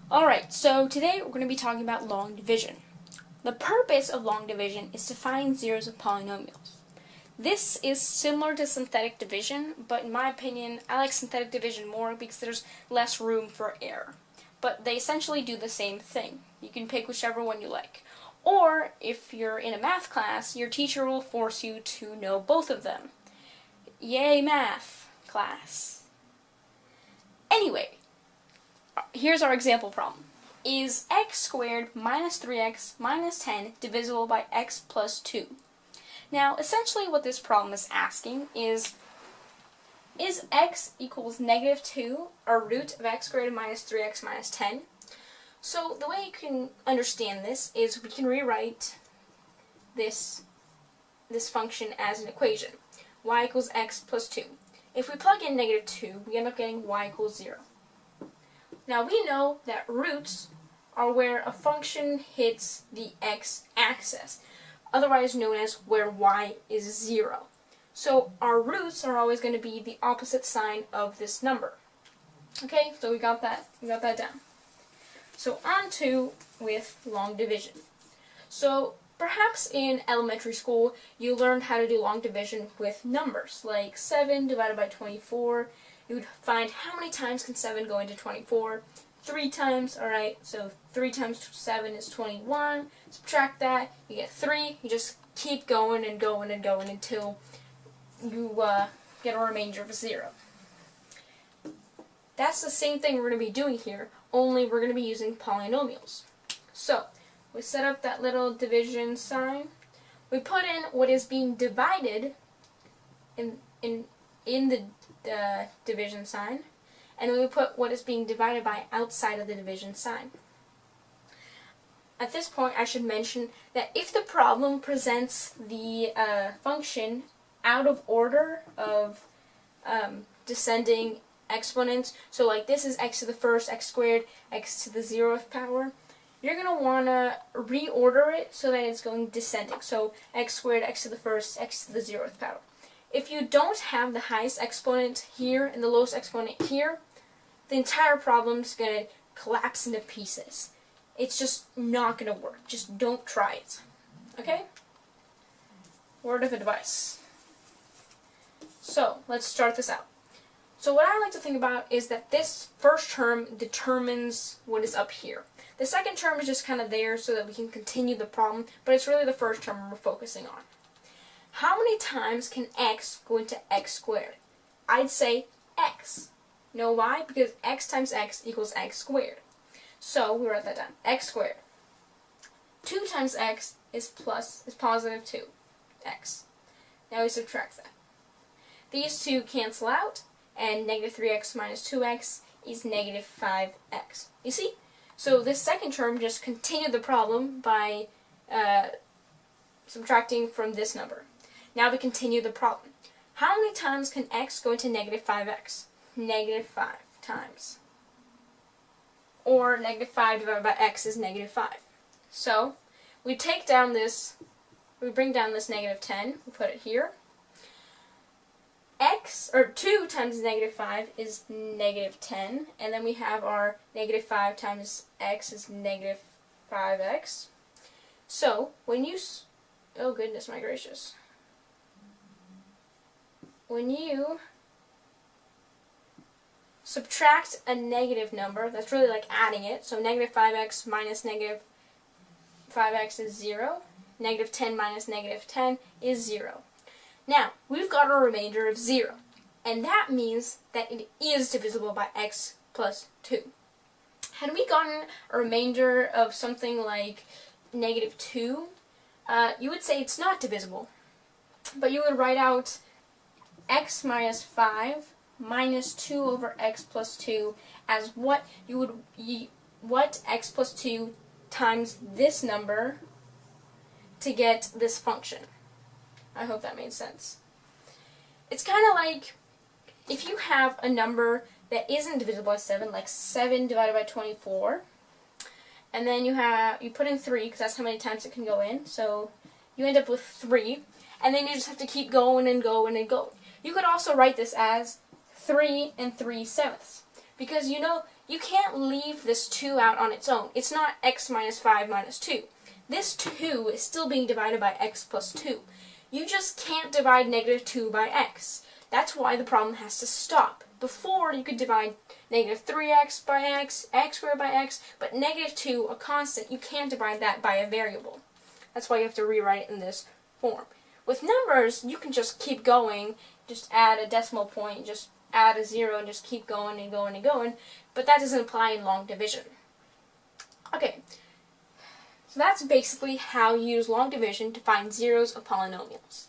Alright, so today we're going to be talking about long division. The purpose of long division is to find zeros of polynomials. This is similar to synthetic division, but in my opinion, I like synthetic division more because there's less room for error. But they essentially do the same thing. You can pick whichever one you like. Or, if you're in a math class, your teacher will force you to know both of them. Yay, math class. Anyway, here's our example problem. Is x squared minus 3x minus 10 divisible by x plus 2? Now, essentially what this problem is asking is x equals negative 2 a root of x squared minus 3x minus 10? So the way you can understand this is we can rewrite this function as an equation. Y equals x plus 2. If we plug in negative 2, we end up getting y equals 0. Now we know that roots are where a function hits the x-axis, otherwise known as where y is 0. So our roots are always going to be the opposite sign of this number. Okay, so we got that down. So on to with long division. So perhaps in elementary school you learned how to do long division with numbers, like 7 divided by 24. You would find how many times can 7 go into 24. 3 times, alright, so 3 times 7 is 21. Subtract that, you get 3. You just keep going and going and going until you get a remainder of 0. That's the same thing we're going to be doing here, only we're going to be using polynomials. So, we set up that little division sign. We put in what is being divided in the division sign, and then we put what is being divided by outside of the division sign. At this point, I should mention that if the problem presents the function out of order of descending exponents, so like this is x to the first, x squared, x to the 0th power, you're going to want to reorder it so that it's going descending. So x squared, x to the first, x to the 0th power. If you don't have the highest exponent here and the lowest exponent here, the entire problem's going to collapse into pieces. It's just not going to work. Just don't try it. Okay? Word of advice. So, let's start this out. So what I like to think about is that this first term determines what is up here. The second term is just kind of there so that we can continue the problem, but it's really the first term we're focusing on. How many times can x go into x squared? I'd say x. You know why? Because x times x equals x squared. So we write that down. X squared. 2 times x is positive 2x. Now we subtract that. These two cancel out, and negative 3x minus 2x is negative 5x. You see? So this second term just continued the problem by subtracting from this number. Now we continue the problem. How many times can x go into negative 5x? Negative 5 times. Or negative 5 divided by x is negative 5. So we take down this, we bring down this negative 10, we put it here. 2 times negative 5 is negative 10, and then we have our negative 5 times x is negative 5x. So, when you, oh goodness my gracious, when you subtract a negative number, that's really like adding it, so negative 5x minus negative 5x is 0, negative 10 minus negative 10 is 0. Now, we've got a remainder of 0, and that means that it is divisible by x plus 2. Had we gotten a remainder of something like negative 2, you would say it's not divisible, but you would write out x minus 5 minus 2 over x plus 2 as what x plus 2 times this number to get this function. I hope that made sense. It's kind of like if you have a number that isn't divisible by 7, like 7 divided by 24, and then you put in 3 because that's how many times it can go in, so you end up with 3, and then you just have to keep going and going and going. You could also write this as 3 3/7, because you know you can't leave this 2 out on its own. It's not x minus 5 minus 2. This 2 is still being divided by x plus 2. You just can't divide negative 2 by x. That's why the problem has to stop. Before, you could divide negative 3x by x, x squared by x, but negative 2, a constant, you can't divide that by a variable. That's why you have to rewrite it in this form. With numbers, you can just keep going, just add a decimal point, just add a 0, and just keep going and going and going, but that doesn't apply in long division. Okay, so that's basically how you use long division to find zeros of polynomials.